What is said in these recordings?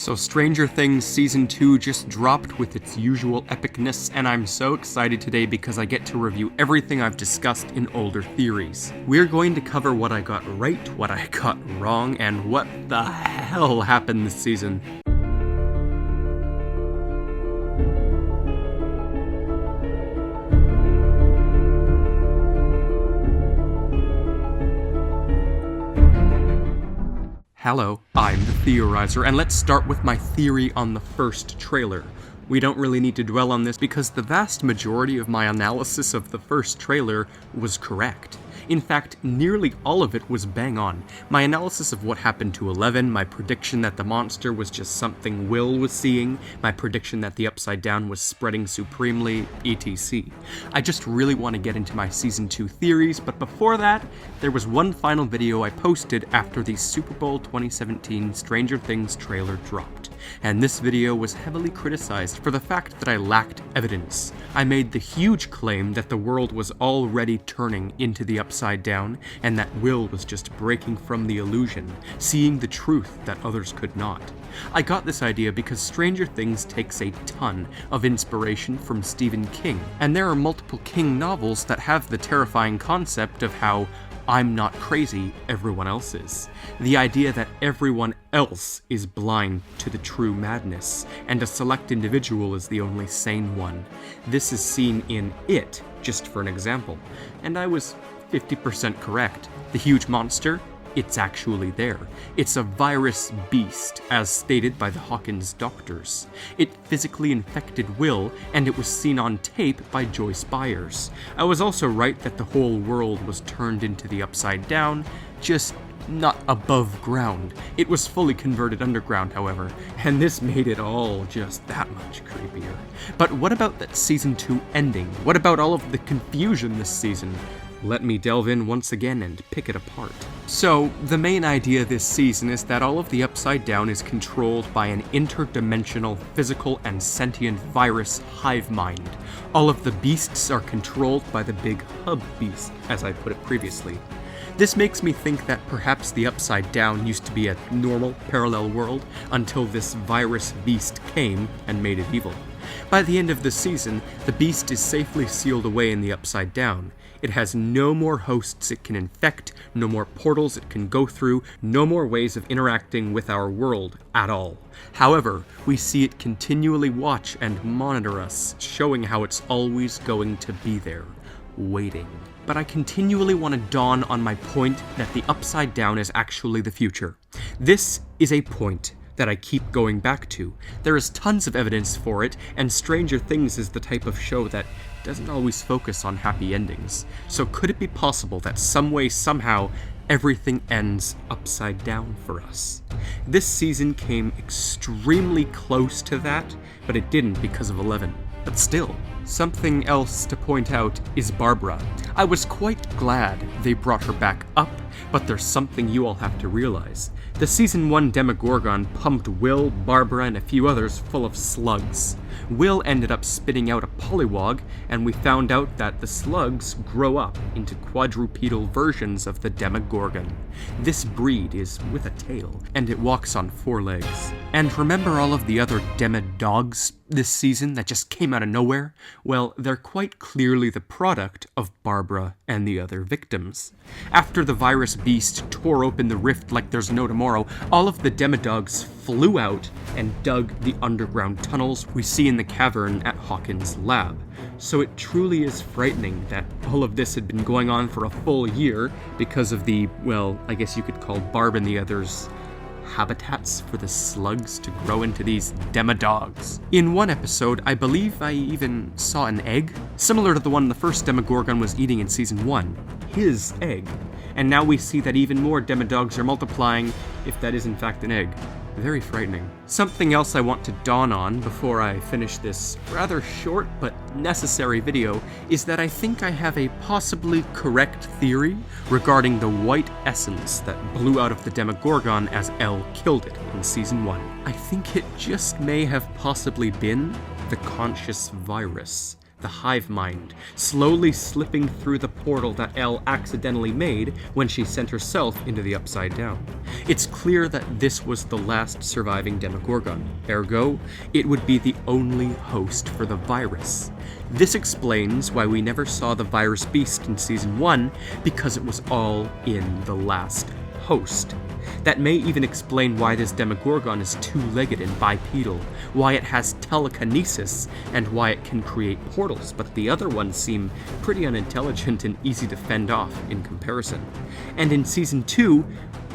So Stranger Things Season 2 just dropped with its usual epicness, and I'm so excited today because I get to review everything I've discussed in older theories. We're going to cover what I got right, what I got wrong, and what the hell happened this season. Hello, I'm the Theorizer, and let's start with my theory on the first trailer. We don't really need to dwell on this because the vast majority of my analysis of the first trailer was correct. In fact, nearly all of it was bang on. My analysis of what happened to Eleven, my prediction that the monster was just something Will was seeing, my prediction that the Upside Down was spreading supremely, etc. I just really want to get into my Season 2 theories, but before that, there was one final video I posted after the Super Bowl 2017 Stranger Things trailer dropped. And this video was heavily criticized for the fact that I lacked evidence. I made the huge claim that the world was already turning into the Upside Down, and that Will was just breaking from the illusion, seeing the truth that others could not. I got this idea because Stranger Things takes a ton of inspiration from Stephen King, and there are multiple King novels that have the terrifying concept of how I'm not crazy, everyone else is. The idea that everyone else is blind to the true madness, and a select individual is the only sane one. This is seen in It, just for an example. And I was 50% correct. The huge monster? It's actually there. It's a virus beast, as stated by the Hawkins doctors. It physically infected Will, and it was seen on tape by Joyce Byers. I was also right that the whole world was turned into the Upside Down, just not above ground. It was fully converted underground, however, and this made it all just that much creepier. But what about that Season 2 ending? What about all of the confusion this season? Let me delve in once again and pick it apart. So, the main idea this season is that all of the Upside Down is controlled by an interdimensional, physical, and sentient virus hive mind. All of the beasts are controlled by the big hub beast, as I put it previously. This makes me think that perhaps the Upside Down used to be a normal, parallel world until this virus beast came and made it evil. By the end of the season, the beast is safely sealed away in the Upside Down. It has no more hosts it can infect, no more portals it can go through, no more ways of interacting with our world at all. However, we see it continually watch and monitor us, showing how it's always going to be there, waiting. But I continually want to dawn on my point that the Upside Down is actually the future. This is a point that I keep going back to. There is tons of evidence for it, and Stranger Things is the type of show that doesn't always focus on happy endings. So could it be possible that some way, somehow, everything ends upside down for us? This season came extremely close to that, but it didn't because of Eleven. But still, something else to point out is Barbara. I was quite glad they brought her back up, but there's something you all have to realize. The Season 1 Demogorgon pumped Will, Barbara, and a few others full of slugs. Will ended up spitting out a polywog, and we found out that the slugs grow up into quadrupedal versions of the Demogorgon. This breed is with a tail, and it walks on 4 legs. And remember all of the other Demodogs this season that just came out of nowhere? Well, they're quite clearly the product of Barbara and the other victims. After the virus beast tore open the rift like there's no tomorrow, all of the Demodogs flew out and dug the underground tunnels we see in the cavern at Hawkins' lab. So it truly is frightening that all of this had been going on for a full year because of the, well, I guess you could call Barb and the others habitats for the slugs to grow into these Demodogs. In one episode, I believe I even saw an egg, similar to the one the first Demogorgon was eating in Season 1. His egg. And now we see that even more Demodogs are multiplying, if that is in fact an egg. Very frightening. Something else I want to dawn on before I finish this rather short but necessary video is that I think I have a possibly correct theory regarding the white essence that blew out of the Demogorgon as Elle killed it in Season 1. I think it just may have possibly been the conscious virus the hive mind, slowly slipping through the portal that Elle accidentally made when she sent herself into the Upside Down. It's clear that this was the last surviving Demogorgon, ergo, it would be the only host for the virus. This explains why we never saw the virus beast in Season 1, because it was all in the last host. That may even explain why this Demogorgon is two-legged and bipedal, why it has telekinesis, and why it can create portals, but the other ones seem pretty unintelligent and easy to fend off in comparison. And in Season 2,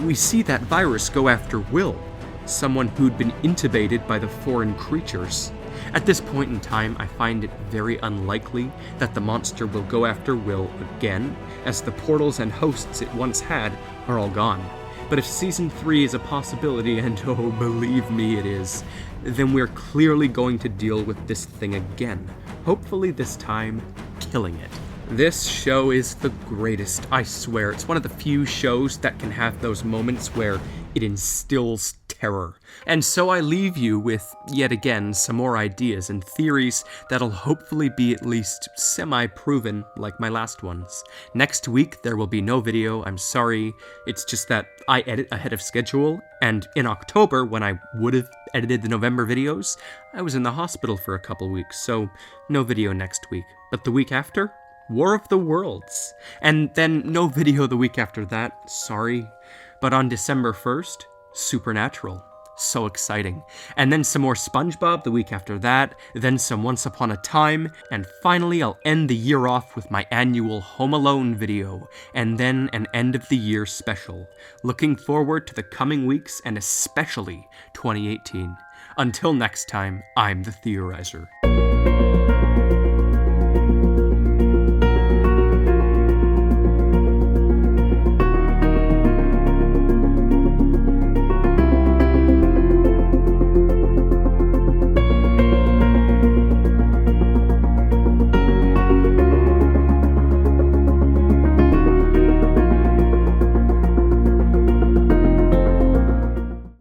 we see that virus go after Will, someone who'd been intubated by the foreign creatures. At this point in time, I find it very unlikely that the monster will go after Will again, as the portals and hosts it once had are all gone. But if Season 3 is a possibility, and oh, believe me it is, then we're clearly going to deal with this thing again. Hopefully this time, killing it. This show is the greatest, I swear. It's one of the few shows that can have those moments where it instills terror. And so I leave you with, yet again, some more ideas and theories that'll hopefully be at least semi-proven like my last ones. Next week, there will be no video, I'm sorry. It's just that I edit ahead of schedule, and in October, when I would have edited the November videos, I was in the hospital for a couple weeks, so no video next week. But the week after? War of the Worlds. And then no video the week after that, sorry. But on December 1st, Supernatural. So exciting. And then some more SpongeBob the week after that, then some Once Upon a Time, and finally I'll end the year off with my annual Home Alone video, and then an end of the year special. Looking forward to the coming weeks and especially 2018. Until next time, I'm the Theorizer.